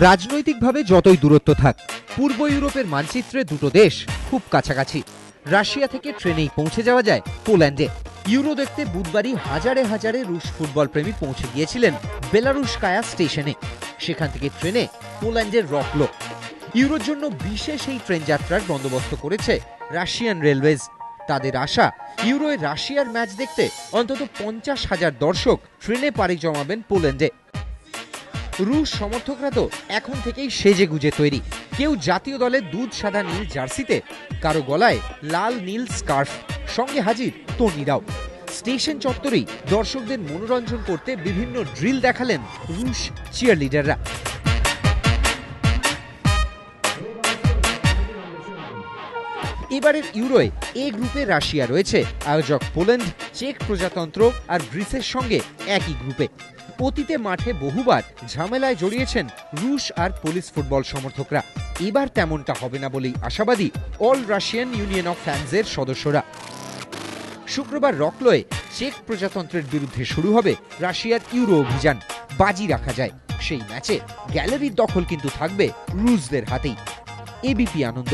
রাজনৈতিকভাবে যতই দূরত্ব থাক, পূর্ব ইউরোপের মানচিত্রে দুটো দেশ খুব কাছাকাছি। রাশিয়া থেকে ট্রেনেই পৌঁছে যাওয়া যায় পোল্যান্ডে। ইউরো দেখতে বুধবারই হাজারে হাজারে রুশ ফুটবল প্রেমী পৌঁছে গিয়েছিলেন বেলারুশকায়া স্টেশনে। সেখান থেকে ট্রেনে পোল্যান্ডের রকলো। ইউরোর জন্য বিশেষ এই ট্রেন যাত্রার বন্দোবস্ত করেছে রাশিয়ান রেলওয়েজ। তাদের আশা, ইউরোয় রাশিয়ার ম্যাচ দেখতে অন্তত 50,000 দর্শক ট্রেনে পাড়ি জমাবেন পোল্যান্ডে। রুশ সমর্থকরা তো এখন থেকেই সেজে গুজে তৈরি। কেউ জাতীয় দলের দুধ সাদা নীল জার্সিতে, কারো গলায় লাল নীল স্কার্ফ, সঙ্গে হাজির তরুণীরাও। স্টেশন চত্বরেই দর্শকদের মনোরঞ্জন করতে বিভিন্ন ড্রিল দেখালেন রুশ চিয়ার লিডাররা। এবারের ইউরোয় এ গ্রুপে রাশিয়া রয়েছে, আয়োজক পোল্যান্ড, চেক প্রজাতন্ত্র আর গ্রিসের সঙ্গে একই গ্রুপে। অতীতে মাঠে বহুবার ঝামেলায় জড়িয়েছেন রুশ আর পোলিশ ফুটবল সমর্থকরা। এবার তেমনটা হবে না বলেই আশাবাদী অল রাশিয়ান ইউনিয়ন অফ ফ্যান্সের সদস্যরা। শুক্রবার রকলোয় চেক প্রজাতন্ত্রের বিরুদ্ধে শুরু হবে রাশিয়ার ইউরো অভিযান। বাজি রাখা যায় সেই ম্যাচে গ্যালারির দখল কিন্তু থাকবে রুশদের হাতেই। এবিপি আনন্দ।